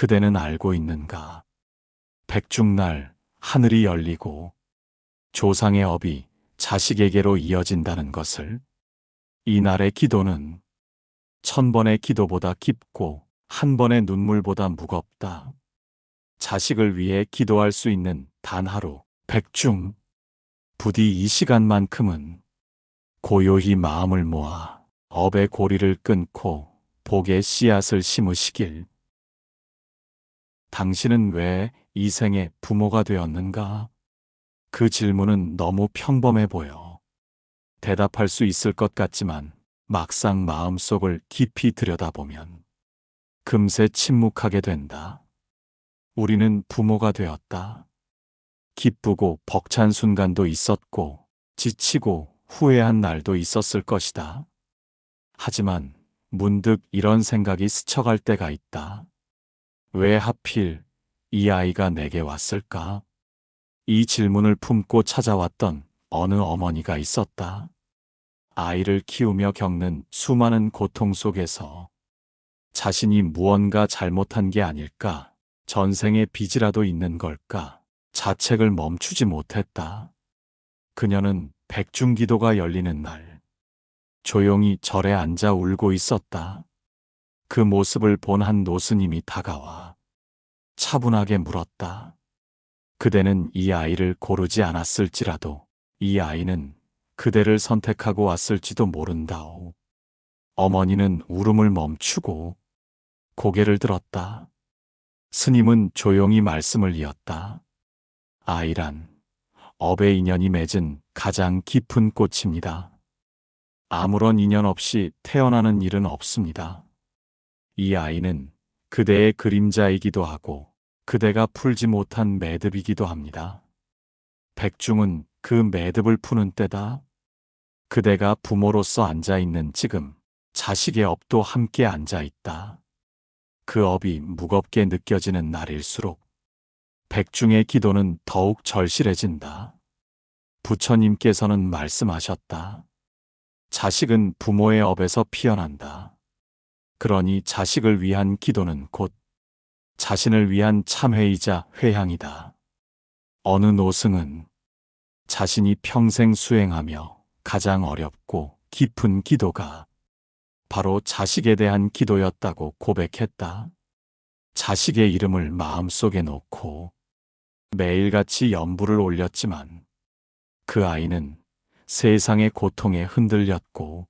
그대는 알고 있는가? 백중날 하늘이 열리고 조상의 업이 자식에게로 이어진다는 것을. 이날의 기도는 1000번의 기도보다 깊고 1번의 눈물보다 무겁다. 자식을 위해 기도할 수 있는 단 하루, 백중. 부디 이 시간만큼은 고요히 마음을 모아 업의 고리를 끊고 복의 씨앗을 심으시길. 당신은 왜 이 생에 부모가 되었는가? 그 질문은 너무 평범해 보여. 대답할 수 있을 것 같지만 막상 마음속을 깊이 들여다보면 금세 침묵하게 된다. 우리는 부모가 되었다. 기쁘고 벅찬 순간도 있었고 지치고 후회한 날도 있었을 것이다. 하지만 문득 이런 생각이 스쳐갈 때가 있다. 왜 하필 이 아이가 내게 왔을까? 이 질문을 품고 찾아왔던 어느 어머니가 있었다. 아이를 키우며 겪는 수많은 고통 속에서 자신이 무언가 잘못한 게 아닐까, 전생의 빚이라도 있는 걸까, 자책을 멈추지 못했다. 그녀는 백중기도가 열리는 날, 조용히 절에 앉아 울고 있었다. 그 모습을 본 한 노스님이 다가와 차분하게 물었다. 그대는 이 아이를 고르지 않았을지라도 이 아이는 그대를 선택하고 왔을지도 모른다오. 어머니는 울음을 멈추고 고개를 들었다. 스님은 조용히 말씀을 이었다. 아이란 업의 인연이 맺은 가장 깊은 꽃입니다. 아무런 인연 없이 태어나는 일은 없습니다. 이 아이는 그대의 그림자이기도 하고 그대가 풀지 못한 매듭이기도 합니다. 백중은 그 매듭을 푸는 때다. 그대가 부모로서 앉아있는 지금 자식의 업도 함께 앉아있다. 그 업이 무겁게 느껴지는 날일수록 백중의 기도는 더욱 절실해진다. 부처님께서는 말씀하셨다. 자식은 부모의 업에서 피어난다. 그러니 자식을 위한 기도는 곧 자신을 위한 참회이자 회향이다. 어느 노승은 자신이 평생 수행하며 가장 어렵고 깊은 기도가 바로 자식에 대한 기도였다고 고백했다. 자식의 이름을 마음속에 놓고 매일같이 연부를 올렸지만 그 아이는 세상의 고통에 흔들렸고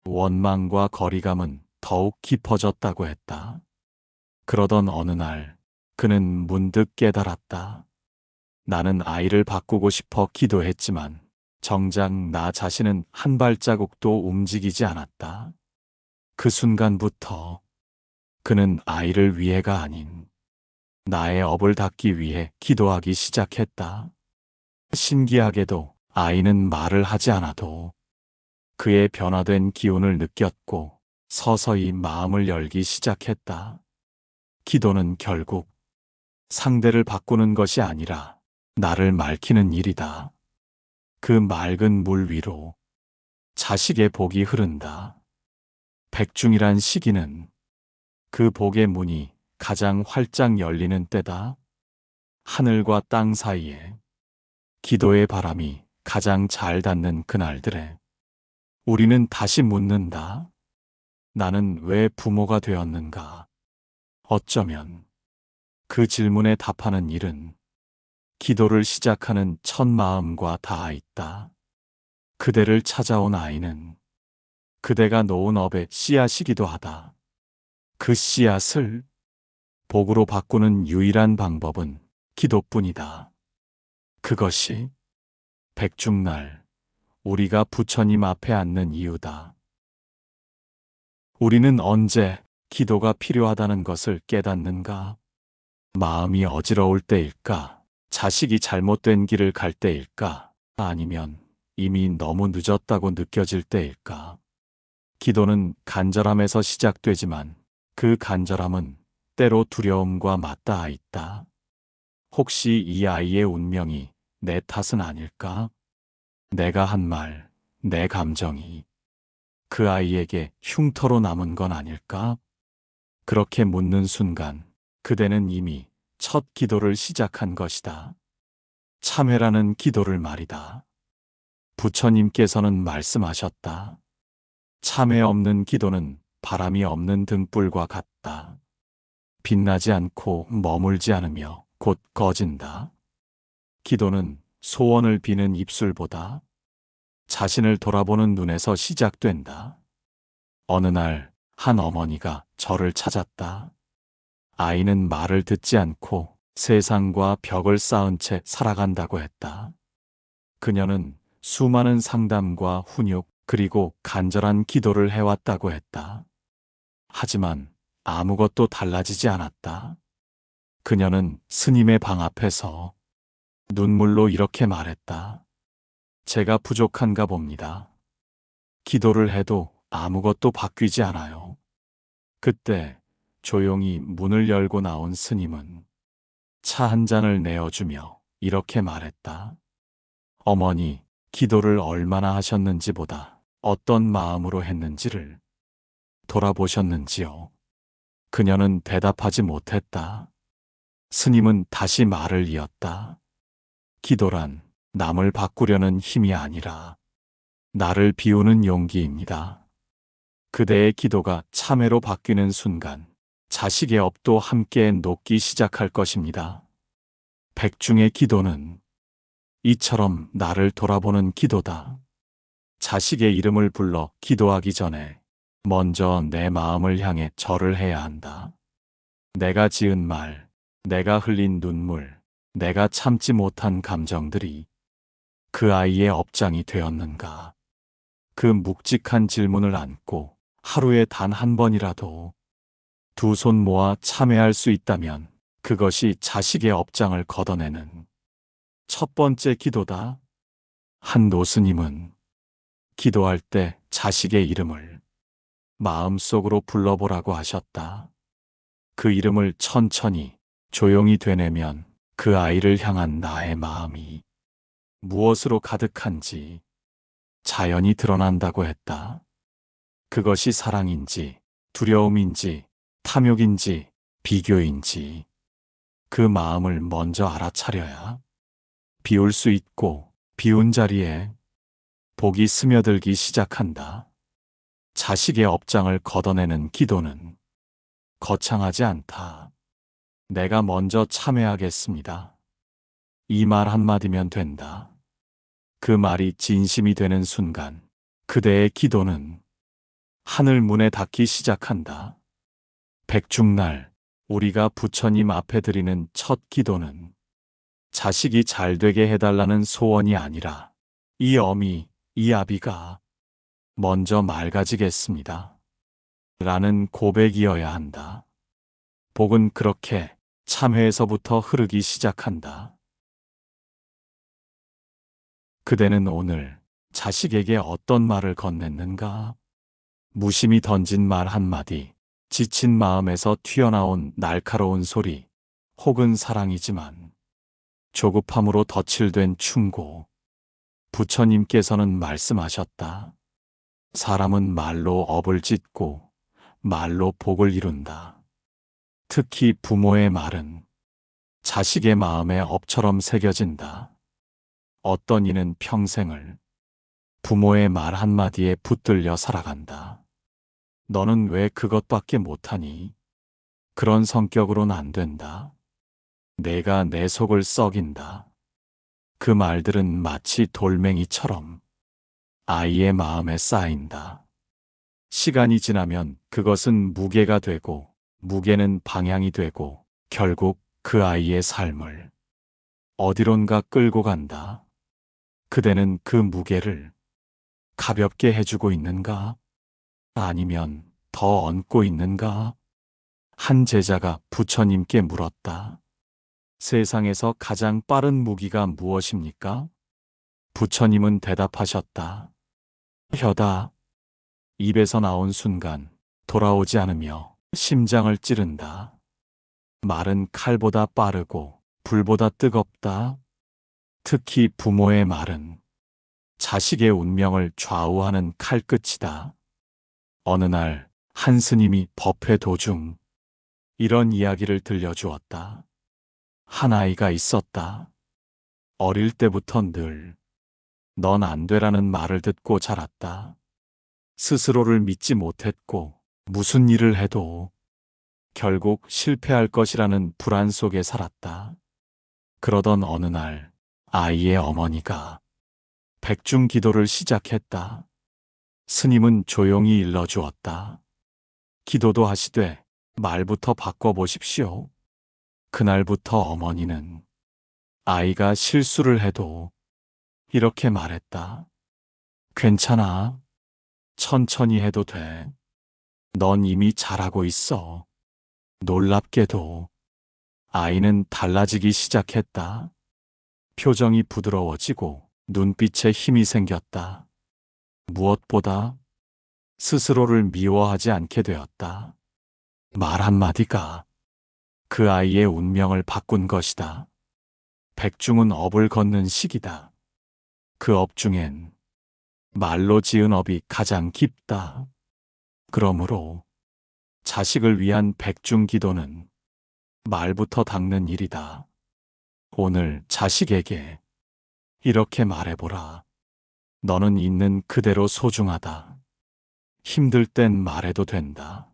원망과 거리감은 더욱 깊어졌다고 했다. 그러던 어느 날 그는 문득 깨달았다. 나는 아이를 바꾸고 싶어 기도했지만 정작 나 자신은 한 발자국도 움직이지 않았다. 그 순간부터 그는 아이를 위해가 아닌 나의 업을 닦기 위해 기도하기 시작했다. 신기하게도 아이는 말을 하지 않아도 그의 변화된 기운을 느꼈고 서서히 마음을 열기 시작했다. 기도는 결국 상대를 바꾸는 것이 아니라 나를 맑히는 일이다. 그 맑은 물 위로 자식의 복이 흐른다. 백중이란 시기는 그 복의 문이 가장 활짝 열리는 때다. 하늘과 땅 사이에 기도의 바람이 가장 잘 닿는 그날들에 우리는 다시 묻는다. 나는 왜 부모가 되었는가? 어쩌면 그 질문에 답하는 일은 기도를 시작하는 첫 마음과 닿아 있다. 그대를 찾아온 아이는 그대가 놓은 업의 씨앗이기도 하다. 그 씨앗을 복으로 바꾸는 유일한 방법은 기도뿐이다. 그것이 백중날 우리가 부처님 앞에 앉는 이유다. 우리는 언제 기도가 필요하다는 것을 깨닫는가? 마음이 어지러울 때일까? 자식이 잘못된 길을 갈 때일까? 아니면 이미 너무 늦었다고 느껴질 때일까? 기도는 간절함에서 시작되지만 그 간절함은 때로 두려움과 맞닿아 있다. 혹시 이 아이의 운명이 내 탓은 아닐까? 내가 한 말, 내 감정이 그 아이에게 흉터로 남은 건 아닐까? 그렇게 묻는 순간 그대는 이미 첫 기도를 시작한 것이다. 참회라는 기도를 말이다. 부처님께서는 말씀하셨다. 참회 없는 기도는 바람이 없는 등불과 같다. 빛나지 않고 머물지 않으며 곧 꺼진다. 기도는 소원을 비는 입술보다 자신을 돌아보는 눈에서 시작된다. 어느 날 한 어머니가 저를 찾았다. 아이는 말을 듣지 않고 세상과 벽을 쌓은 채 살아간다고 했다. 그녀는 수많은 상담과 훈육 그리고 간절한 기도를 해왔다고 했다. 하지만 아무것도 달라지지 않았다. 그녀는 스님의 방 앞에서 눈물로 이렇게 말했다. 제가 부족한가 봅니다. 기도를 해도 아무것도 바뀌지 않아요. 그때 조용히 문을 열고 나온 스님은 차 한 잔을 내어주며 이렇게 말했다. 어머니, 기도를 얼마나 하셨는지보다 어떤 마음으로 했는지를 돌아보셨는지요? 그녀는 대답하지 못했다. 스님은 다시 말을 이었다. 기도란 남을 바꾸려는 힘이 아니라 나를 비우는 용기입니다. 그대의 기도가 참회로 바뀌는 순간 자식의 업도 함께 녹기 시작할 것입니다. 백중의 기도는 이처럼 나를 돌아보는 기도다. 자식의 이름을 불러 기도하기 전에 먼저 내 마음을 향해 절을 해야 한다. 내가 지은 말, 내가 흘린 눈물, 내가 참지 못한 감정들이 그 아이의 업장이 되었는가? 그 묵직한 질문을 안고 하루에 단 한 번이라도 두 손 모아 참회할 수 있다면 그것이 자식의 업장을 걷어내는 첫 번째 기도다. 한 노스님은 기도할 때 자식의 이름을 마음속으로 불러보라고 하셨다. 그 이름을 천천히 조용히 되뇌면 그 아이를 향한 나의 마음이 무엇으로 가득한지 자연히 드러난다고 했다. 그것이 사랑인지 두려움인지 탐욕인지 비교인지 그 마음을 먼저 알아차려야 비울 수 있고 비운 자리에 복이 스며들기 시작한다. 자식의 업장을 걷어내는 기도는 거창하지 않다. 내가 먼저 참회하겠습니다. 이 말 한마디면 된다. 그 말이 진심이 되는 순간 그대의 기도는 하늘 문에 닿기 시작한다. 백중날 우리가 부처님 앞에 드리는 첫 기도는 자식이 잘 되게 해달라는 소원이 아니라 이 어미, 이 아비가 먼저 맑아지겠습니다. 라는 고백이어야 한다. 복은 그렇게 참회에서부터 흐르기 시작한다. 그대는 오늘 자식에게 어떤 말을 건넸는가? 무심히 던진 말 한마디, 지친 마음에서 튀어나온 날카로운 소리, 혹은 사랑이지만 조급함으로 덧칠된 충고. 부처님께서는 말씀하셨다. 사람은 말로 업을 짓고 말로 복을 이룬다. 특히 부모의 말은 자식의 마음에 업처럼 새겨진다. 어떤 이는 평생을 부모의 말 한마디에 붙들려 살아간다. 너는 왜 그것밖에 못하니? 그런 성격으로는 안 된다. 내가 내 속을 썩인다. 그 말들은 마치 돌멩이처럼 아이의 마음에 쌓인다. 시간이 지나면 그것은 무게가 되고 무게는 방향이 되고 결국 그 아이의 삶을 어디론가 끌고 간다. 그대는 그 무게를 가볍게 해주고 있는가? 아니면 더 얹고 있는가? 한 제자가 부처님께 물었다. 세상에서 가장 빠른 무기가 무엇입니까? 부처님은 대답하셨다. 혀다. 입에서 나온 순간 돌아오지 않으며 심장을 찌른다. 말은 칼보다 빠르고 불보다 뜨겁다. 특히 부모의 말은 자식의 운명을 좌우하는 칼끝이다. 어느 날 한 스님이 법회 도중 이런 이야기를 들려주었다. 한 아이가 있었다. 어릴 때부터 늘 넌 안 되라는 말을 듣고 자랐다. 스스로를 믿지 못했고 무슨 일을 해도 결국 실패할 것이라는 불안 속에 살았다. 그러던 어느 날 아이의 어머니가 백중 기도를 시작했다. 스님은 조용히 일러주었다. 기도도 하시되 말부터 바꿔보십시오. 그날부터 어머니는 아이가 실수를 해도 이렇게 말했다. 괜찮아. 천천히 해도 돼. 넌 이미 잘하고 있어. 놀랍게도 아이는 달라지기 시작했다. 표정이 부드러워지고 눈빛에 힘이 생겼다. 무엇보다 스스로를 미워하지 않게 되었다. 말 한마디가 그 아이의 운명을 바꾼 것이다. 백중은 업을 걷는 시기다. 그 업 중엔 말로 지은 업이 가장 깊다. 그러므로 자식을 위한 백중 기도는 말부터 닦는 일이다. 오늘 자식에게 이렇게 말해보라. 너는 있는 그대로 소중하다. 힘들 땐 말해도 된다.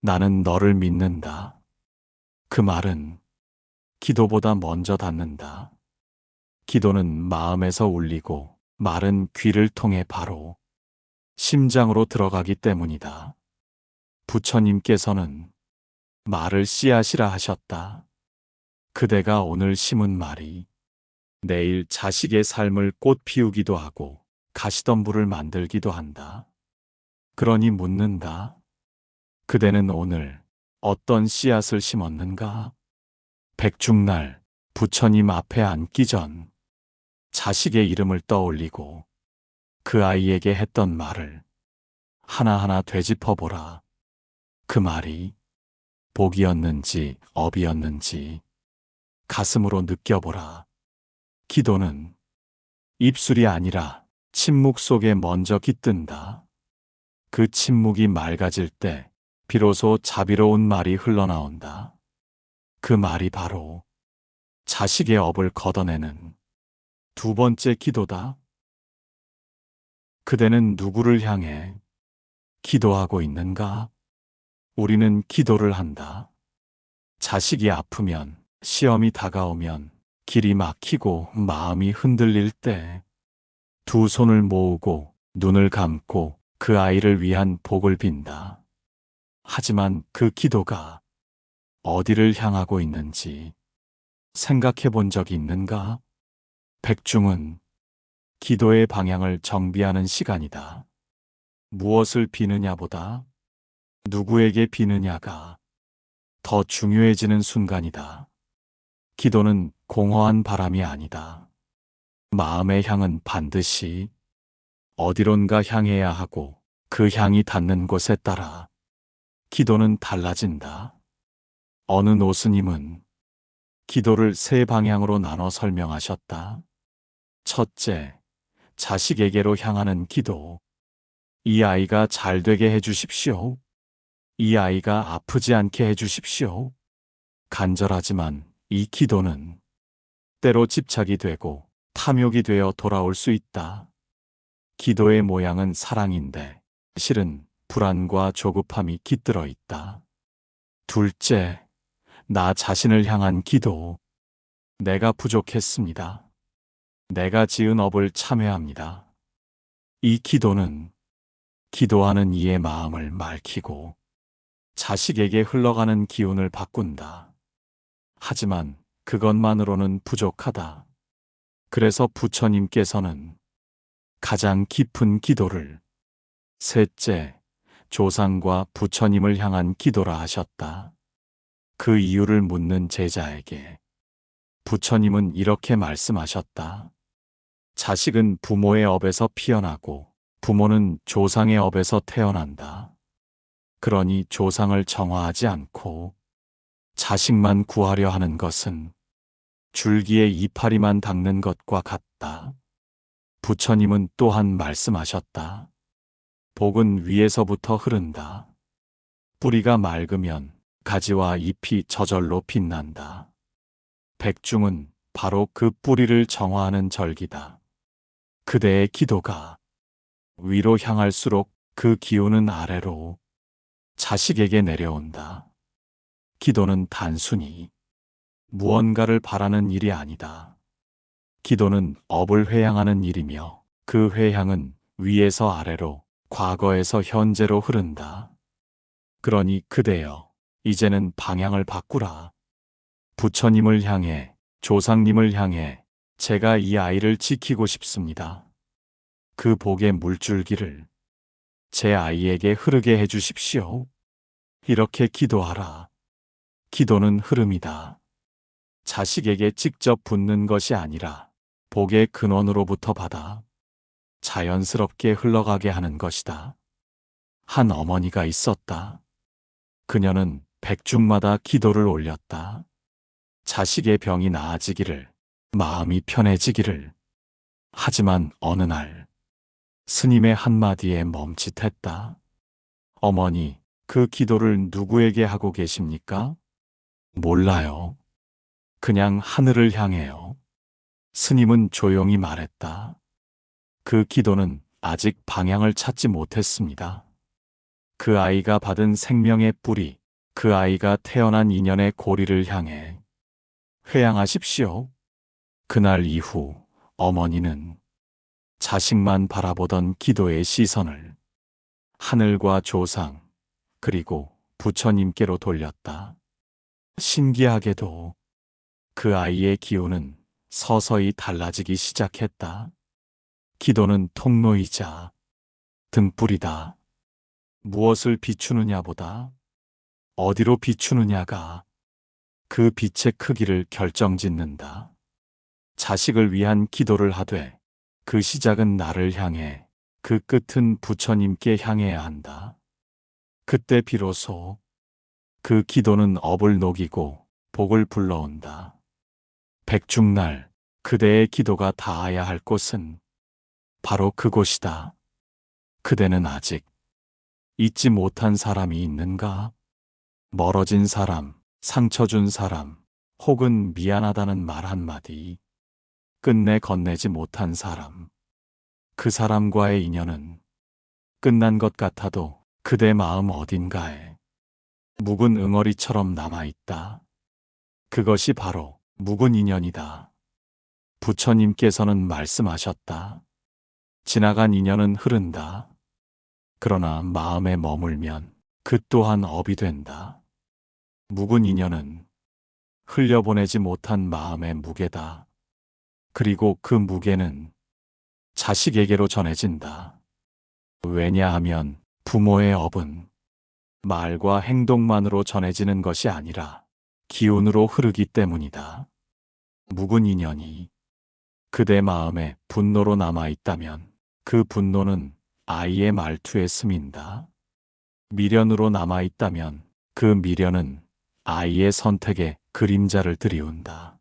나는 너를 믿는다. 그 말은 기도보다 먼저 닿는다. 기도는 마음에서 울리고 말은 귀를 통해 바로 심장으로 들어가기 때문이다. 부처님께서는 말을 씨앗이라 하셨다. 그대가 오늘 심은 말이 내일 자식의 삶을 꽃 피우기도 하고 가시덤불을 만들기도 한다. 그러니 묻는다. 그대는 오늘 어떤 씨앗을 심었는가? 백중날 부처님 앞에 앉기 전 자식의 이름을 떠올리고 그 아이에게 했던 말을 하나하나 되짚어보라. 그 말이 복이었는지 업이었는지 가슴으로 느껴보라. 기도는 입술이 아니라 침묵 속에 먼저 깃든다. 그 침묵이 맑아질 때 비로소 자비로운 말이 흘러나온다. 그 말이 바로 자식의 업을 걷어내는 두 번째 기도다. 그대는 누구를 향해 기도하고 있는가? 우리는 기도를 한다. 자식이 아프면, 시험이 다가오면, 길이 막히고 마음이 흔들릴 때 두 손을 모으고 눈을 감고 그 아이를 위한 복을 빈다. 하지만 그 기도가 어디를 향하고 있는지 생각해 본 적이 있는가? 백중은 기도의 방향을 정비하는 시간이다. 무엇을 비느냐보다 누구에게 비느냐가 더 중요해지는 순간이다. 기도는 공허한 바람이 아니다. 마음의 향은 반드시 어디론가 향해야 하고 그 향이 닿는 곳에 따라 기도는 달라진다. 어느 노스님은 기도를 세 방향으로 나눠 설명하셨다. 첫째, 자식에게로 향하는 기도. 이 아이가 잘 되게 해주십시오. 이 아이가 아프지 않게 해주십시오. 간절하지만 이 기도는 때로 집착이 되고 탐욕이 되어 돌아올 수 있다. 기도의 모양은 사랑인데 실은 불안과 조급함이 깃들어 있다. 둘째, 나 자신을 향한 기도. 내가 부족했습니다. 내가 지은 업을 참회합니다. 이 기도는 기도하는 이의 마음을 맑히고 자식에게 흘러가는 기운을 바꾼다. 하지만 그것만으로는 부족하다. 그래서 부처님께서는 가장 깊은 기도를 셋째, 조상과 부처님을 향한 기도라 하셨다. 그 이유를 묻는 제자에게 부처님은 이렇게 말씀하셨다. 자식은 부모의 업에서 피어나고 부모는 조상의 업에서 태어난다. 그러니 조상을 정화하지 않고 자식만 구하려 하는 것은 줄기에 이파리만 닦는 것과 같다. 부처님은 또한 말씀하셨다. 복은 위에서부터 흐른다. 뿌리가 맑으면 가지와 잎이 저절로 빛난다. 백중은 바로 그 뿌리를 정화하는 절기다. 그대의 기도가 위로 향할수록 그 기운은 아래로 자식에게 내려온다. 기도는 단순히 무언가를 바라는 일이 아니다. 기도는 업을 회양하는 일이며 그 회양은 위에서 아래로, 과거에서 현재로 흐른다. 그러니 그대여, 이제는 방향을 바꾸라. 부처님을 향해, 조상님을 향해 제가 이 아이를 지키고 싶습니다. 그 복의 물줄기를 제 아이에게 흐르게 해주십시오. 이렇게 기도하라. 기도는 흐름이다. 자식에게 직접 붓는 것이 아니라 복의 근원으로부터 받아 자연스럽게 흘러가게 하는 것이다. 한 어머니가 있었다. 그녀는 백중마다 기도를 올렸다. 자식의 병이 나아지기를, 마음이 편해지기를. 하지만 어느 날 스님의 한마디에 멈칫했다. 어머니, 그 기도를 누구에게 하고 계십니까? 몰라요. 그냥 하늘을 향해요. 스님은 조용히 말했다. 그 기도는 아직 방향을 찾지 못했습니다. 그 아이가 받은 생명의 뿌리, 그 아이가 태어난 인연의 고리를 향해 회양하십시오. 그날 이후 어머니는 자식만 바라보던 기도의 시선을 하늘과 조상, 그리고 부처님께로 돌렸다. 신기하게도 그 아이의 기운은 서서히 달라지기 시작했다. 기도는 통로이자 등불이다. 무엇을 비추느냐보다 어디로 비추느냐가 그 빛의 크기를 결정짓는다. 자식을 위한 기도를 하되 그 시작은 나를 향해, 그 끝은 부처님께 향해야 한다. 그때 비로소 그 기도는 업을 녹이고 복을 불러온다. 백중날 그대의 기도가 닿아야 할 곳은 바로 그곳이다. 그대는 아직 잊지 못한 사람이 있는가? 멀어진 사람, 상처 준 사람, 혹은 미안하다는 말 한마디, 끝내 건네지 못한 사람. 그 사람과의 인연은 끝난 것 같아도 그대 마음 어딘가에 묵은 응어리처럼 남아있다. 그것이 바로 묵은 인연이다. 부처님께서는 말씀하셨다. 지나간 인연은 흐른다. 그러나 마음에 머물면 그 또한 업이 된다. 묵은 인연은 흘려보내지 못한 마음의 무게다. 그리고 그 무게는 자식에게로 전해진다. 왜냐하면 부모의 업은 말과 행동만으로 전해지는 것이 아니라 기운으로 흐르기 때문이다. 묵은 인연이 그대 마음에 분노로 남아있다면 그 분노는 아이의 말투에 스민다. 미련으로 남아있다면 그 미련은 아이의 선택에 그림자를 들이운다.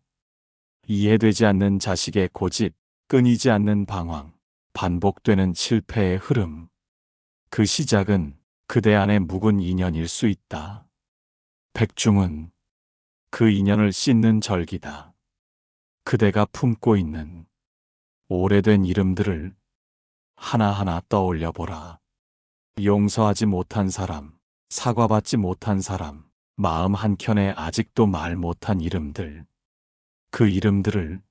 이해되지 않는 자식의 고집, 끊이지 않는 방황, 반복되는 실패의 흐름. 그 시작은 그대 안의 묵은 인연일 수 있다. 백중은 그 인연을 씻는 절기다. 그대가 품고 있는 오래된 이름들을 하나하나 떠올려 보라. 용서하지 못한 사람, 사과받지 못한 사람, 마음 한켠에 아직도 말 못한 이름들. 그 이름들을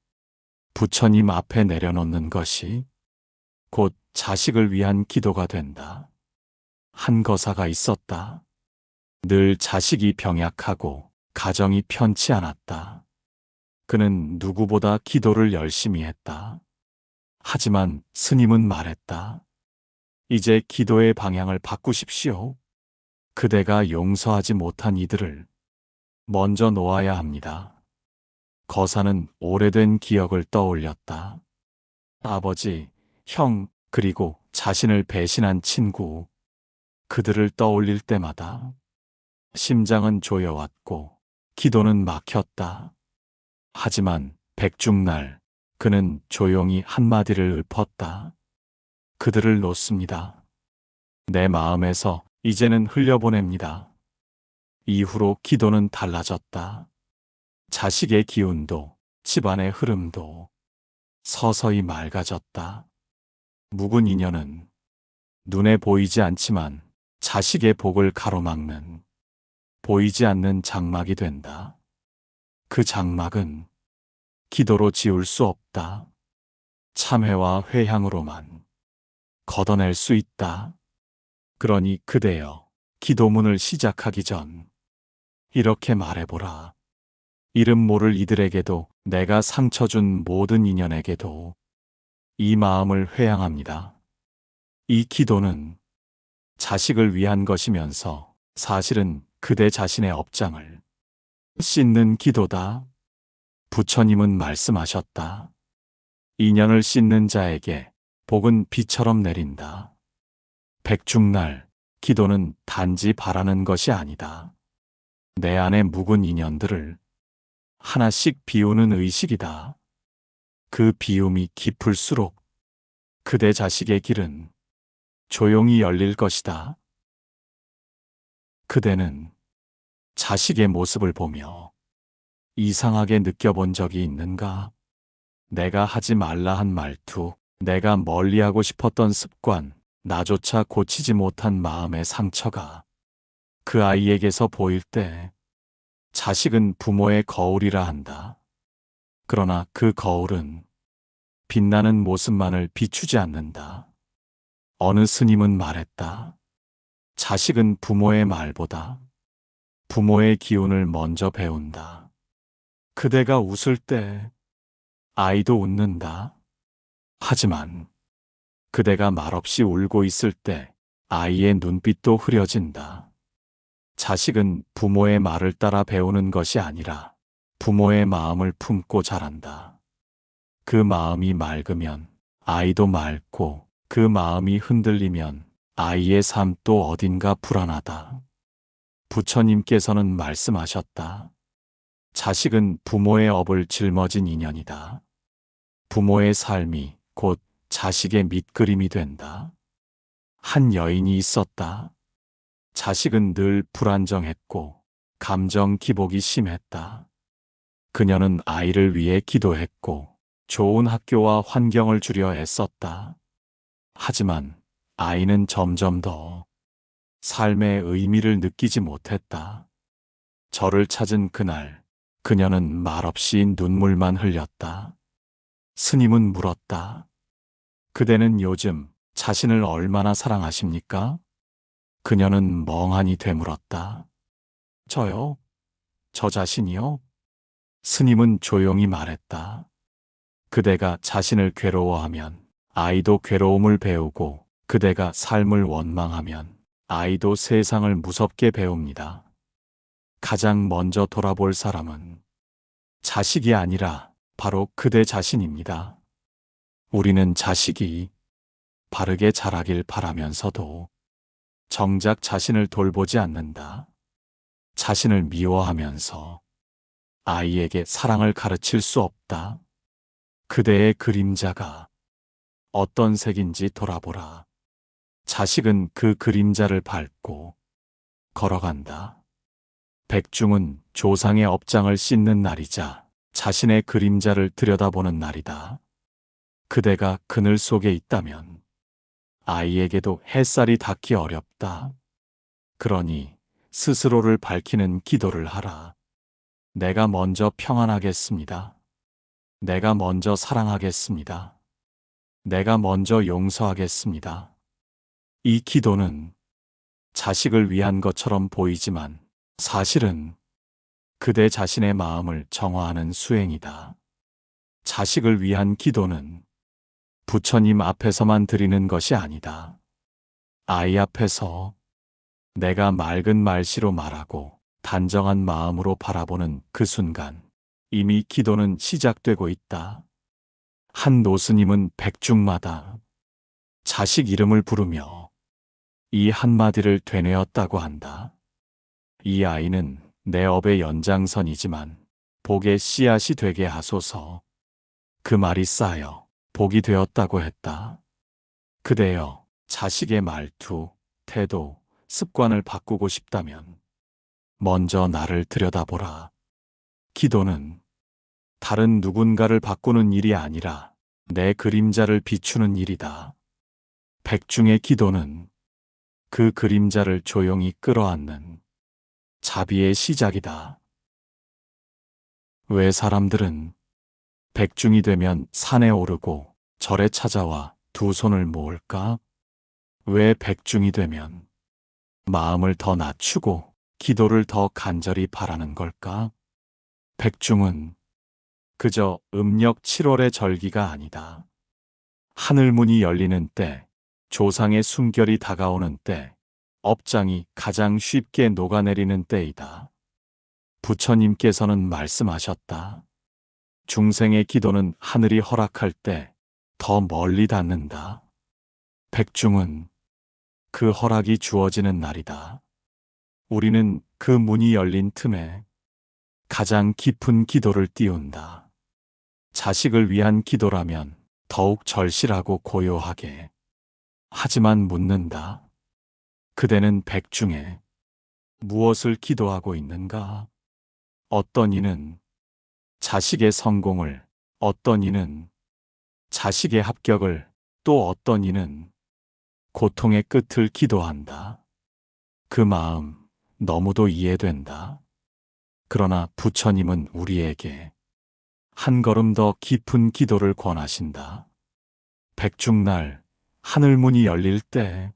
부처님 앞에 내려놓는 것이 곧 자식을 위한 기도가 된다. 한 거사가 있었다. 늘 자식이 병약하고 가정이 편치 않았다. 그는 누구보다 기도를 열심히 했다. 하지만 스님은 말했다. 이제 기도의 방향을 바꾸십시오. 그대가 용서하지 못한 이들을 먼저 놓아야 합니다. 거사는 오래된 기억을 떠올렸다. 아버지, 형, 그리고 자신을 배신한 친구, 그들을 떠올릴 때마다 심장은 조여왔고 기도는 막혔다. 하지만 백중날 그는 조용히 한마디를 읊었다. 그들을 놓습니다. 내 마음에서 이제는 흘려보냅니다. 이후로 기도는 달라졌다. 자식의 기운도 집안의 흐름도 서서히 맑아졌다. 묵은 인연은 눈에 보이지 않지만 자식의 복을 가로막는 보이지 않는 장막이 된다. 그 장막은 기도로 지울 수 없다. 참회와 회향으로만 걷어낼 수 있다. 그러니 그대여, 기도문을 시작하기 전 이렇게 말해보라. 이름 모를 이들에게도, 내가 상처 준 모든 인연에게도 이 마음을 회향합니다. 이 기도는 자식을 위한 것이면서 사실은 그대 자신의 업장을 씻는 기도다. 부처님은 말씀하셨다. 인연을 씻는 자에게 복은 비처럼 내린다. 백중날, 기도는 단지 바라는 것이 아니다. 내 안의 묵은 인연들을 하나씩 비우는 의식이다. 그 비움이 깊을수록 그대 자식의 길은 조용히 열릴 것이다. 그대는 자식의 모습을 보며 이상하게 느껴본 적이 있는가? 내가 하지 말라 한 말투, 내가 멀리하고 싶었던 습관, 나조차 고치지 못한 마음의 상처가 그 아이에게서 보일 때 자식은 부모의 거울이라 한다. 그러나 그 거울은 빛나는 모습만을 비추지 않는다. 어느 스님은 말했다. 자식은 부모의 말보다 부모의 기운을 먼저 배운다. 그대가 웃을 때 아이도 웃는다. 하지만 그대가 말없이 울고 있을 때 아이의 눈빛도 흐려진다. 자식은 부모의 말을 따라 배우는 것이 아니라 부모의 마음을 품고 자란다. 그 마음이 맑으면 아이도 맑고, 그 마음이 흔들리면 아이의 삶도 어딘가 불안하다. 부처님께서는 말씀하셨다. 자식은 부모의 업을 짊어진 인연이다. 부모의 삶이 곧 자식의 밑그림이 된다. 한 여인이 있었다. 자식은 늘 불안정했고 감정 기복이 심했다. 그녀는 아이를 위해 기도했고 좋은 학교와 환경을 주려 애썼다. 하지만 아이는 점점 더 삶의 의미를 느끼지 못했다. 저를 찾은 그날, 그녀는 말없이 눈물만 흘렸다. 스님은 물었다. 그대는 요즘 자신을 얼마나 사랑하십니까? 그녀는 멍하니 되물었다. 저요? 저 자신이요? 스님은 조용히 말했다. 그대가 자신을 괴로워하면 아이도 괴로움을 배우고, 그대가 삶을 원망하면 아이도 세상을 무섭게 배웁니다. 가장 먼저 돌아볼 사람은 자식이 아니라 바로 그대 자신입니다. 우리는 자식이 바르게 자라길 바라면서도 정작 자신을 돌보지 않는다. 자신을 미워하면서 아이에게 사랑을 가르칠 수 없다. 그대의 그림자가 어떤 색인지 돌아보라. 자식은 그 그림자를 밟고 걸어간다. 백중은 조상의 업장을 씻는 날이자 자신의 그림자를 들여다보는 날이다. 그대가 그늘 속에 있다면 아이에게도 햇살이 닿기 어렵다. 그러니 스스로를 밝히는 기도를 하라. 내가 먼저 평안하겠습니다. 내가 먼저 사랑하겠습니다. 내가 먼저 용서하겠습니다. 이 기도는 자식을 위한 것처럼 보이지만 사실은 그대 자신의 마음을 정화하는 수행이다. 자식을 위한 기도는 부처님 앞에서만 드리는 것이 아니다. 아이 앞에서 내가 맑은 말씨로 말하고 단정한 마음으로 바라보는 그 순간 이미 기도는 시작되고 있다. 한 노스님은 백중마다 자식 이름을 부르며 이 한마디를 되뇌었다고 한다. 이 아이는 내 업의 연장선이지만 복의 씨앗이 되게 하소서. 그 말이 쌓여 복이 되었다고 했다. 그대여, 자식의 말투, 태도, 습관을 바꾸고 싶다면 먼저 나를 들여다보라. 기도는 다른 누군가를 바꾸는 일이 아니라 내 그림자를 비추는 일이다. 백중의 기도는 그 그림자를 조용히 끌어안는 자비의 시작이다. 왜 사람들은 백중이 되면 산에 오르고 절에 찾아와 두 손을 모을까? 왜 백중이 되면 마음을 더 낮추고 기도를 더 간절히 바라는 걸까? 백중은 그저 음력 7월의 절기가 아니다. 하늘문이 열리는 때, 조상의 숨결이 다가오는 때, 업장이 가장 쉽게 녹아내리는 때이다. 부처님께서는 말씀하셨다. 중생의 기도는 하늘이 허락할 때 더 멀리 닿는다. 백중은 그 허락이 주어지는 날이다. 우리는 그 문이 열린 틈에 가장 깊은 기도를 띄운다. 자식을 위한 기도라면 더욱 절실하고 고요하게. 하지만 묻는다. 그대는 백중에 무엇을 기도하고 있는가? 어떤 이는 자식의 성공을, 어떤 이는 자식의 합격을, 또 어떤 이는 고통의 끝을 기도한다. 그 마음 너무도 이해된다. 그러나 부처님은 우리에게 한 걸음 더 깊은 기도를 권하신다. 백중날 하늘문이 열릴 때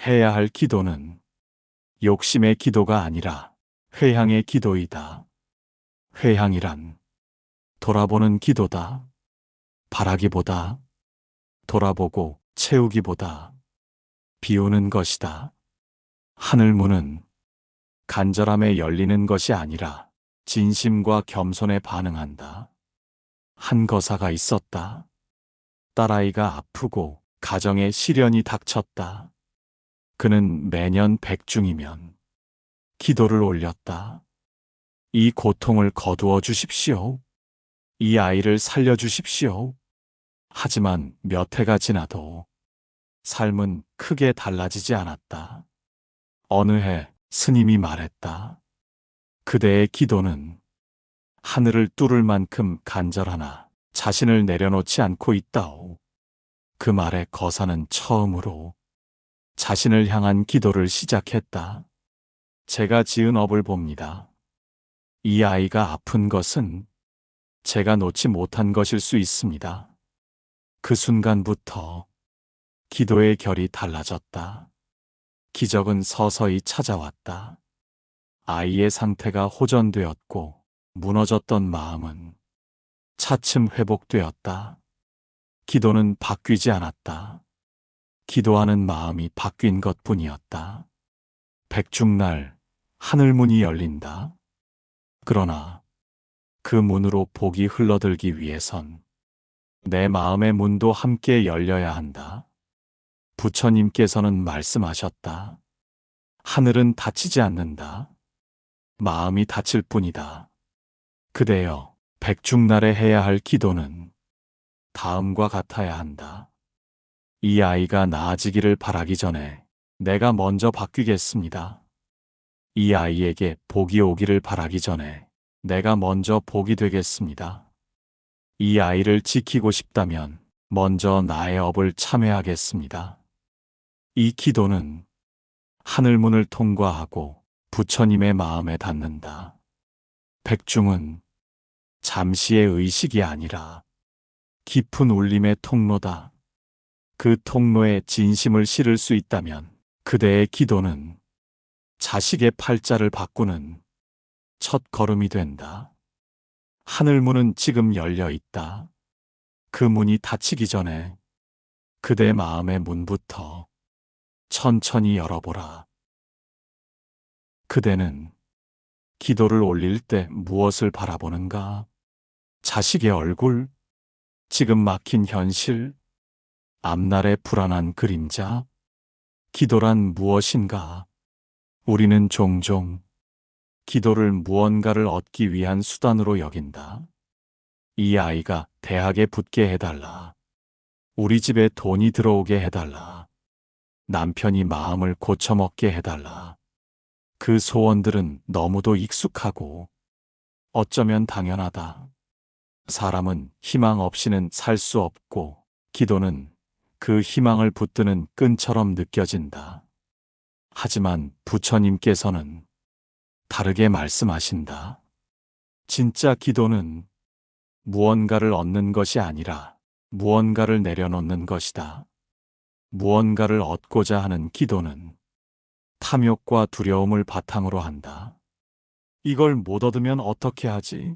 해야 할 기도는 욕심의 기도가 아니라 회향의 기도이다. 회향이란 돌아보는 기도다. 바라기보다, 돌아보고 채우기보다 비우는 것이다. 하늘문은 간절함에 열리는 것이 아니라 진심과 겸손에 반응한다. 한 거사가 있었다. 딸아이가 아프고 가정에 시련이 닥쳤다. 그는 매년 백중이면 기도를 올렸다. 이 고통을 거두어 주십시오. 이 아이를 살려주십시오. 하지만 몇 해가 지나도 삶은 크게 달라지지 않았다. 어느 해 스님이 말했다. 그대의 기도는 하늘을 뚫을 만큼 간절하나 자신을 내려놓지 않고 있다오. 그 말에 거사는 처음으로 자신을 향한 기도를 시작했다. 제가 지은 업을 봅니다. 이 아이가 아픈 것은 제가 놓지 못한 것일 수 있습니다. 그 순간부터 기도의 결이 달라졌다. 기적은 서서히 찾아왔다. 아이의 상태가 호전되었고 무너졌던 마음은 차츰 회복되었다. 기도는 바뀌지 않았다. 기도하는 마음이 바뀐 것뿐이었다. 백중날 하늘문이 열린다. 그러나 그 문으로 복이 흘러들기 위해선 내 마음의 문도 함께 열려야 한다. 부처님께서는 말씀하셨다. 하늘은 닫히지 않는다. 마음이 닫힐 뿐이다. 그대여, 백중날에 해야 할 기도는 다음과 같아야 한다. 이 아이가 나아지기를 바라기 전에 내가 먼저 바뀌겠습니다. 이 아이에게 복이 오기를 바라기 전에 내가 먼저 복이 되겠습니다. 이 아이를 지키고 싶다면 먼저 나의 업을 참회하겠습니다. 이 기도는 하늘문을 통과하고 부처님의 마음에 닿는다. 백중은 잠시의 의식이 아니라 깊은 울림의 통로다. 그 통로에 진심을 실을 수 있다면 그대의 기도는 자식의 팔자를 바꾸는 첫 걸음이 된다. 하늘문은 지금 열려 있다. 그 문이 닫히기 전에 그대 마음의 문부터 천천히 열어보라. 그대는 기도를 올릴 때 무엇을 바라보는가? 자식의 얼굴? 지금 막힌 현실? 앞날의 불안한 그림자? 기도란 무엇인가? 우리는 종종 기도를 무언가를 얻기 위한 수단으로 여긴다. 이 아이가 대학에 붙게 해달라. 우리 집에 돈이 들어오게 해달라. 남편이 마음을 고쳐먹게 해달라. 그 소원들은 너무도 익숙하고 어쩌면 당연하다. 사람은 희망 없이는 살 수 없고 기도는 그 희망을 붙드는 끈처럼 느껴진다. 하지만 부처님께서는 다르게 말씀하신다. 진짜 기도는 무언가를 얻는 것이 아니라 무언가를 내려놓는 것이다. 무언가를 얻고자 하는 기도는 탐욕과 두려움을 바탕으로 한다. 이걸 못 얻으면 어떻게 하지?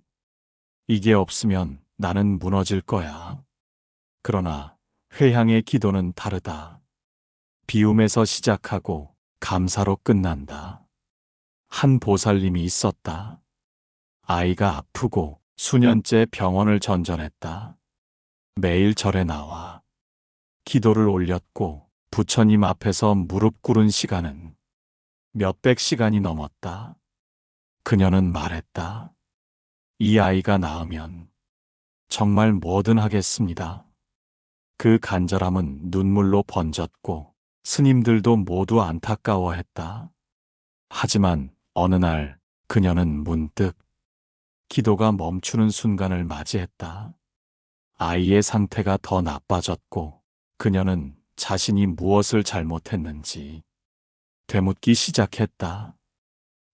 이게 없으면 나는 무너질 거야. 그러나 회향의 기도는 다르다. 비움에서 시작하고 감사로 끝난다. 한 보살님이 있었다. 아이가 아프고 수년째 병원을 전전했다. 매일 절에 나와 기도를 올렸고 부처님 앞에서 무릎 꿇은 시간은 몇백 시간이 넘었다. 그녀는 말했다. 이 아이가 나으면 정말 뭐든 하겠습니다. 그 간절함은 눈물로 번졌고 스님들도 모두 안타까워했다. 하지만 어느 날 그녀는 문득 기도가 멈추는 순간을 맞이했다. 아이의 상태가 더 나빠졌고 그녀는 자신이 무엇을 잘못했는지 되묻기 시작했다.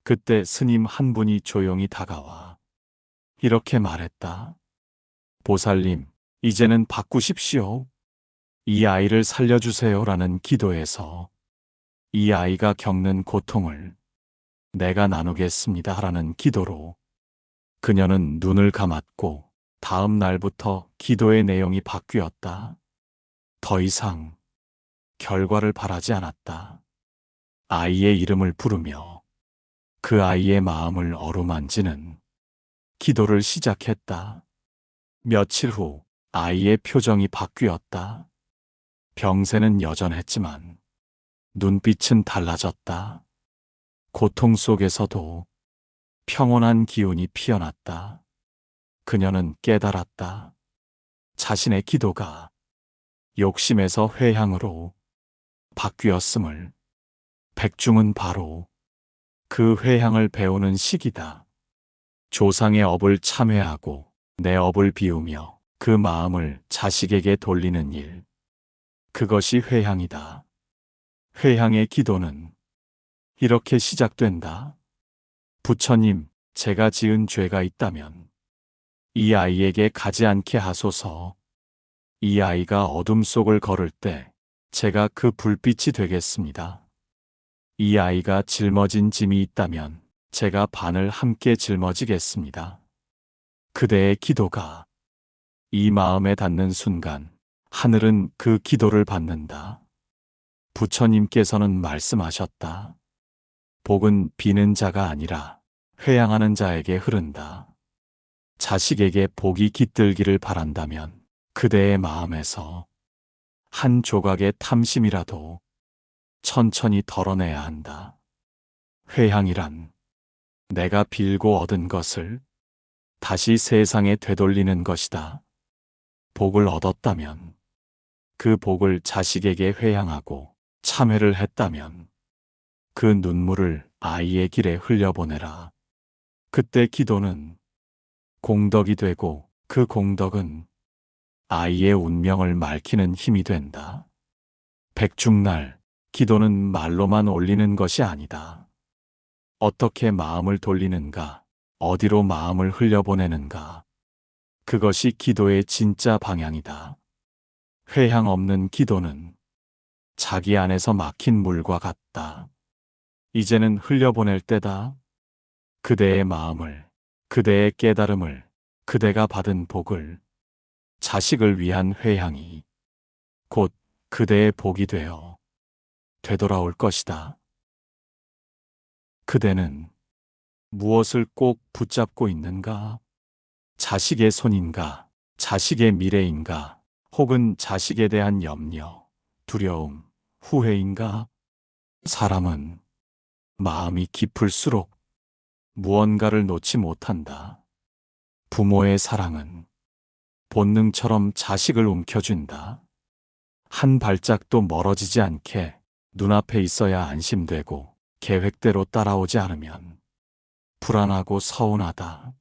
그때 스님 한 분이 조용히 다가와 이렇게 말했다. 보살님, 이제는 바꾸십시오. 이 아이를 살려주세요라는 기도에서 이 아이가 겪는 고통을 내가 나누겠습니다 라는 기도로 그녀는 눈을 감았고 다음 날부터 기도의 내용이 바뀌었다. 더 이상 결과를 바라지 않았다. 아이의 이름을 부르며 그 아이의 마음을 어루만지는 기도를 시작했다. 며칠 후 아이의 표정이 바뀌었다. 병세는 여전했지만 눈빛은 달라졌다. 고통 속에서도 평온한 기운이 피어났다. 그녀는 깨달았다. 자신의 기도가 욕심에서 회향으로 바뀌었음을. 백중은 바로 그 회향을 배우는 시기다. 조상의 업을 참회하고 내 업을 비우며 그 마음을 자식에게 돌리는 일. 그것이 회향이다. 회향의 기도는 이렇게 시작된다. 부처님, 제가 지은 죄가 있다면 이 아이에게 가지 않게 하소서. 이 아이가 어둠 속을 걸을 때 제가 그 불빛이 되겠습니다. 이 아이가 짊어진 짐이 있다면 제가 반을 함께 짊어지겠습니다. 그대의 기도가 이 마음에 닿는 순간 하늘은 그 기도를 받는다. 부처님께서는 말씀하셨다. 복은 비는 자가 아니라 회양하는 자에게 흐른다. 자식에게 복이 깃들기를 바란다면 그대의 마음에서 한 조각의 탐심이라도 천천히 덜어내야 한다. 회향이란 내가 빌고 얻은 것을 다시 세상에 되돌리는 것이다. 복을 얻었다면 그 복을 자식에게 회향하고 참회를 했다면 그 눈물을 아이의 길에 흘려보내라. 그때 기도는 공덕이 되고 그 공덕은 아이의 운명을 맑히는 힘이 된다. 백중날, 기도는 말로만 올리는 것이 아니다. 어떻게 마음을 돌리는가, 어디로 마음을 흘려보내는가. 그것이 기도의 진짜 방향이다. 회향 없는 기도는 자기 안에서 막힌 물과 같다. 이제는 흘려보낼 때다. 그대의 마음을, 그대의 깨달음을, 그대가 받은 복을, 자식을 위한 회향이 곧 그대의 복이 되어 되돌아올 것이다. 그대는 무엇을 꼭 붙잡고 있는가? 자식의 손인가? 자식의 미래인가? 혹은 자식에 대한 염려, 두려움, 후회인가? 사람은 마음이 깊을수록 무언가를 놓지 못한다. 부모의 사랑은 본능처럼 자식을 움켜쥔다. 한 발짝도 멀어지지 않게 눈앞에 있어야 안심되고 계획대로 따라오지 않으면 불안하고 서운하다.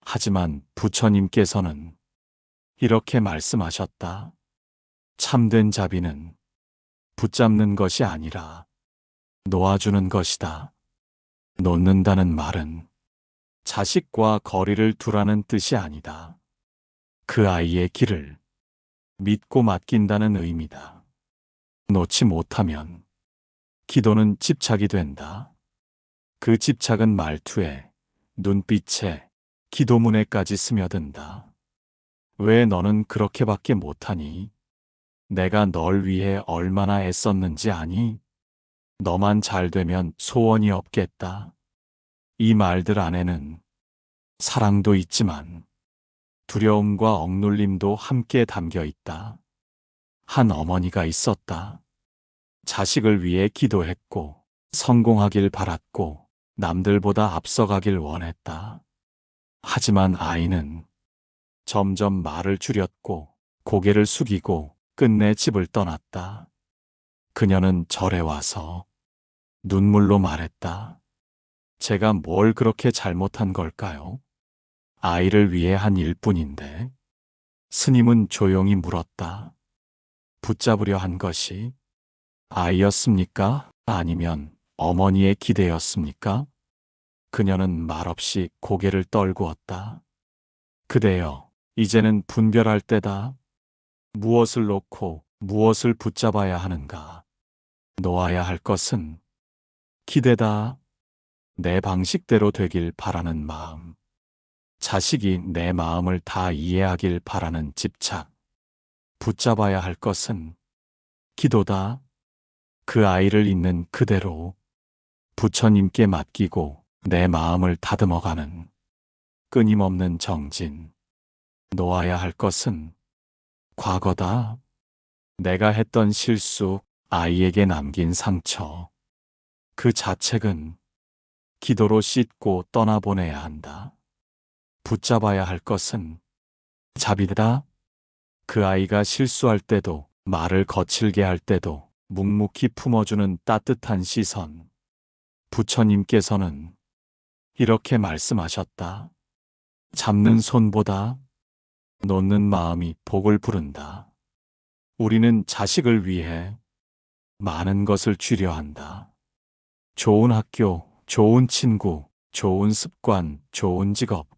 하지만 부처님께서는 이렇게 말씀하셨다. 참된 자비는 붙잡는 것이 아니라 놓아주는 것이다. 놓는다는 말은 자식과 거리를 두라는 뜻이 아니다. 그 아이의 길을 믿고 맡긴다는 의미다. 놓지 못하면 기도는 집착이 된다. 그 집착은 말투에, 눈빛에, 기도문에까지 스며든다. 왜 너는 그렇게밖에 못하니? 내가 널 위해 얼마나 애썼는지 아니? 너만 잘 되면 소원이 없겠다. 이 말들 안에는 사랑도 있지만 두려움과 억눌림도 함께 담겨 있다. 한 어머니가 있었다. 자식을 위해 기도했고 성공하길 바랐고 남들보다 앞서가길 원했다. 하지만 아이는 점점 말을 줄였고 고개를 숙이고 끝내 집을 떠났다. 그녀는 절에 와서 눈물로 말했다. 제가 뭘 그렇게 잘못한 걸까요? 아이를 위해 한 일뿐인데. 스님은 조용히 물었다. 붙잡으려 한 것이 아이였습니까? 아니면 어머니의 기대였습니까? 그녀는 말없이 고개를 떨구었다. 그대여, 이제는 분별할 때다. 무엇을 놓고 무엇을 붙잡아야 하는가? 놓아야 할 것은 기대다. 내 방식대로 되길 바라는 마음. 자식이 내 마음을 다 이해하길 바라는 집착. 붙잡아야 할 것은 기도다. 그 아이를 있는 그대로 부처님께 맡기고 내 마음을 다듬어가는 끊임없는 정진. 놓아야 할 것은 과거다. 내가 했던 실수, 아이에게 남긴 상처. 그 자책은 기도로 씻고 떠나보내야 한다. 붙잡아야 할 것은 자비다. 그 아이가 실수할 때도, 말을 거칠게 할 때도 묵묵히 품어주는 따뜻한 시선. 부처님께서는 이렇게 말씀하셨다. 잡는 손보다 놓는 마음이 복을 부른다. 우리는 자식을 위해 많은 것을 주려 한다. 좋은 학교, 좋은 친구, 좋은 습관, 좋은 직업.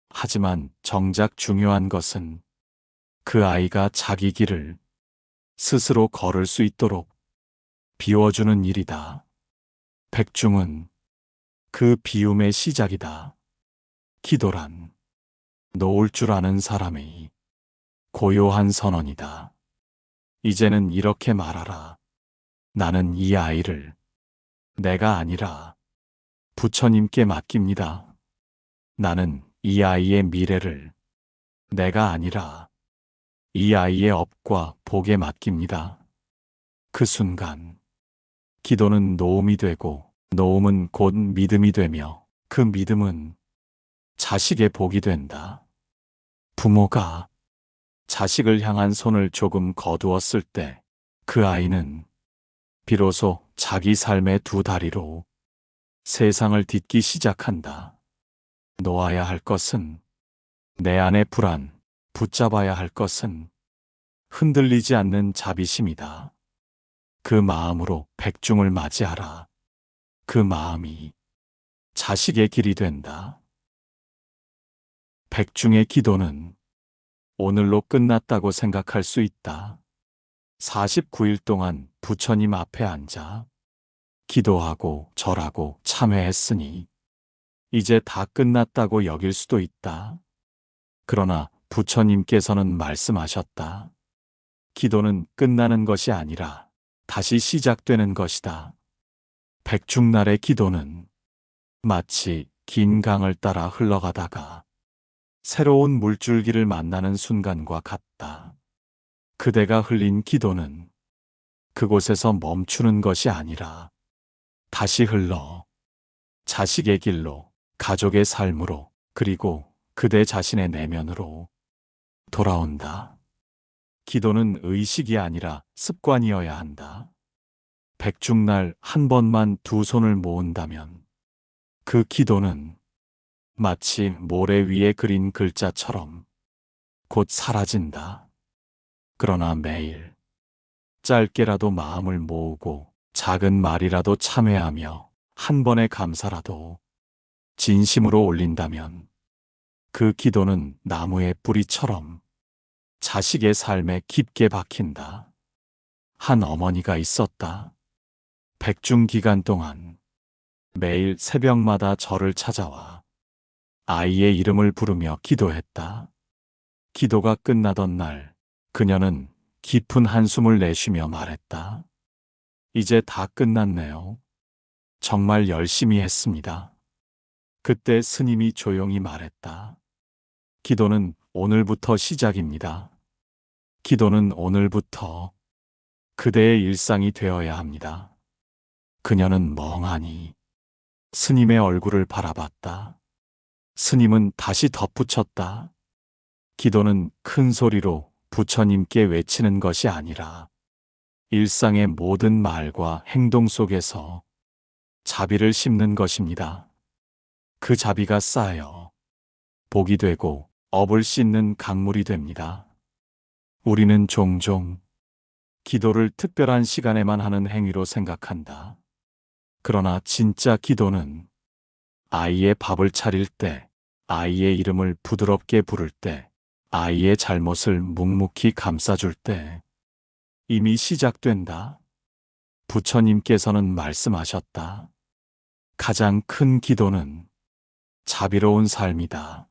하지만 정작 중요한 것은 그 아이가 자기 길을 스스로 걸을 수 있도록 비워주는 일이다. 백중은 그 비움의 시작이다. 기도란 놓을 줄 아는 사람의 고요한 선언이다. 이제는 이렇게 말하라. 나는 이 아이를 내가 아니라 부처님께 맡깁니다. 나는 이 아이의 미래를 내가 아니라 이 아이의 업과 복에 맡깁니다. 그 순간 기도는 노음이 되고 노음은 곧 믿음이 되며 그 믿음은 자식의 복이 된다. 부모가 자식을 향한 손을 조금 거두었을 때 그 아이는 비로소 자기 삶의 두 다리로 세상을 딛기 시작한다. 놓아야 할 것은 내 안의 불안, 붙잡아야 할 것은 흔들리지 않는 자비심이다. 그 마음으로 백중을 맞이하라. 그 마음이 자식의 길이 된다. 백중의 기도는 오늘로 끝났다고 생각할 수 있다. 49일 동안 부처님 앞에 앉아 기도하고 절하고 참회했으니 이제 다 끝났다고 여길 수도 있다. 그러나 부처님께서는 말씀하셨다. 기도는 끝나는 것이 아니라 다시 시작되는 것이다. 백중날의 기도는 마치 긴 강을 따라 흘러가다가 새로운 물줄기를 만나는 순간과 같다. 그대가 흘린 기도는 그곳에서 멈추는 것이 아니라 다시 흘러 자식의 길로, 가족의 삶으로, 그리고 그대 자신의 내면으로 돌아온다. 기도는 의식이 아니라 습관이어야 한다. 백중날 한 번만 두 손을 모은다면 그 기도는 마치 모래 위에 그린 글자처럼 곧 사라진다. 그러나 매일 짧게라도 마음을 모으고 작은 말이라도 참회하며 한 번의 감사라도 진심으로 올린다면 그 기도는 나무의 뿌리처럼 자식의 삶에 깊게 박힌다. 한 어머니가 있었다. 백중 기간 동안 매일 새벽마다 절을 찾아와 아이의 이름을 부르며 기도했다. 기도가 끝나던 날 그녀는 깊은 한숨을 내쉬며 말했다. 이제 다 끝났네요. 정말 열심히 했습니다. 그때 스님이 조용히 말했다. 기도는 오늘부터 시작입니다. 기도는 오늘부터 그대의 일상이 되어야 합니다. 그녀는 멍하니 스님의 얼굴을 바라봤다. 스님은 다시 덧붙였다. 기도는 큰 소리로 부처님께 외치는 것이 아니라 일상의 모든 말과 행동 속에서 자비를 심는 것입니다. 그 자비가 쌓여 복이 되고 업을 씻는 강물이 됩니다. 우리는 종종 기도를 특별한 시간에만 하는 행위로 생각한다. 그러나 진짜 기도는 아이의 밥을 차릴 때, 아이의 이름을 부드럽게 부를 때, 아이의 잘못을 묵묵히 감싸줄 때 이미 시작된다. 부처님께서는 말씀하셨다. 가장 큰 기도는 자비로운 삶이다.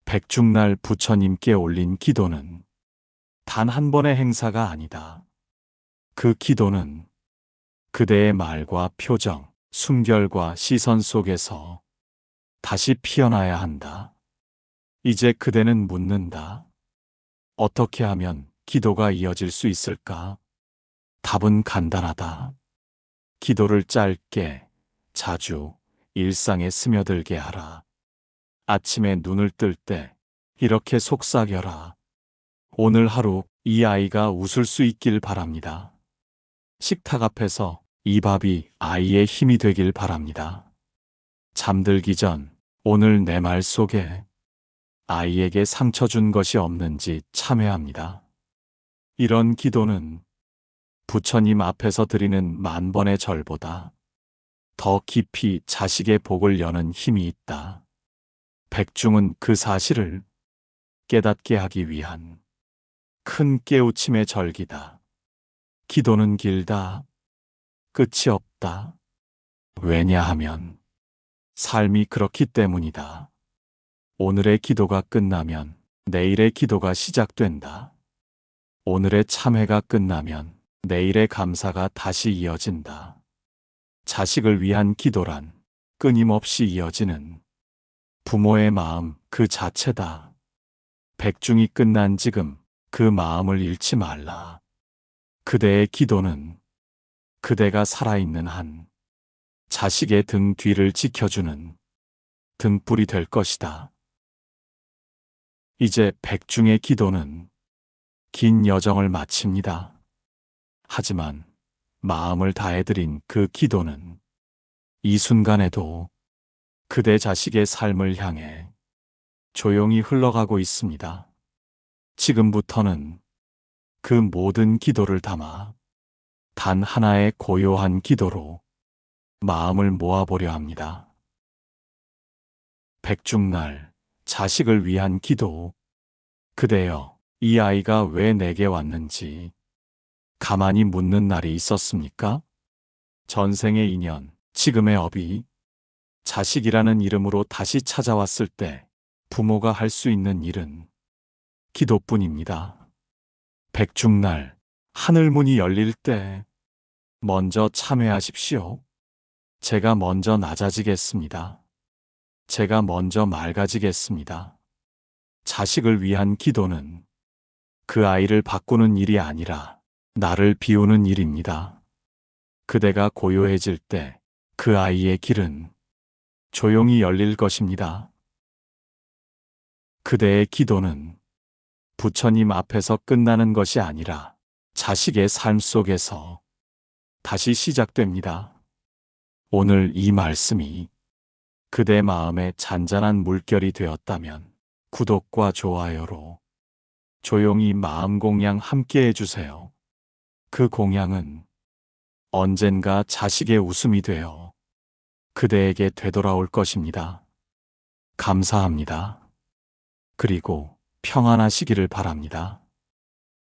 백중날 부처님께 올린 기도는 단 한 번의 행사가 아니다. 그 기도는 그대의 말과 표정, 숨결과 시선 속에서 다시 피어나야 한다. 이제 그대는 묻는다. 어떻게 하면 기도가 이어질 수 있을까? 답은 간단하다. 기도를 짧게, 자주, 일상에 스며들게 하라. 아침에 눈을 뜰 때 이렇게 속삭여라. 오늘 하루 이 아이가 웃을 수 있길 바랍니다. 식탁 앞에서 이 밥이 아이의 힘이 되길 바랍니다. 잠들기 전 오늘 내 말 속에 아이에게 상처 준 것이 없는지 참회합니다. 이런 기도는 부처님 앞에서 드리는 만 번의 절보다 더 깊이 자식의 복을 여는 힘이 있다. 백중은 그 사실을 깨닫게 하기 위한 큰 깨우침의 절기다. 기도는 길다. 끝이 없다. 왜냐하면 삶이 그렇기 때문이다. 오늘의 기도가 끝나면 내일의 기도가 시작된다. 오늘의 참회가 끝나면 내일의 감사가 다시 이어진다. 자식을 위한 기도란 끊임없이 이어지는 부모의 마음 그 자체다. 백중이 끝난 지금 그 마음을 잃지 말라. 그대의 기도는 그대가 살아있는 한 자식의 등 뒤를 지켜주는 등불이 될 것이다. 이제 백중의 기도는 긴 여정을 마칩니다. 하지만 마음을 다해드린 그 기도는 이 순간에도 그대 자식의 삶을 향해 조용히 흘러가고 있습니다. 지금부터는 그 모든 기도를 담아 단 하나의 고요한 기도로 마음을 모아보려 합니다. 백중날 자식을 위한 기도. 그대여, 이 아이가 왜 내게 왔는지 가만히 묻는 날이 있었습니까? 전생의 인연, 지금의 업이 자식이라는 이름으로 다시 찾아왔을 때 부모가 할 수 있는 일은 기도뿐입니다. 백중날 하늘문이 열릴 때 먼저 참회하십시오. 제가 먼저 낮아지겠습니다. 제가 먼저 맑아지겠습니다. 자식을 위한 기도는 그 아이를 바꾸는 일이 아니라 나를 비우는 일입니다. 그대가 고요해질 때 그 아이의 길은 조용히 열릴 것입니다. 그대의 기도는 부처님 앞에서 끝나는 것이 아니라 자식의 삶 속에서 다시 시작됩니다. 오늘 이 말씀이 그대 마음에 잔잔한 물결이 되었다면 구독과 좋아요로 조용히 마음 공양 함께 해주세요. 그 공양은 언젠가 자식의 웃음이 되어 그대에게 되돌아올 것입니다. 감사합니다. 그리고 평안하시기를 바랍니다.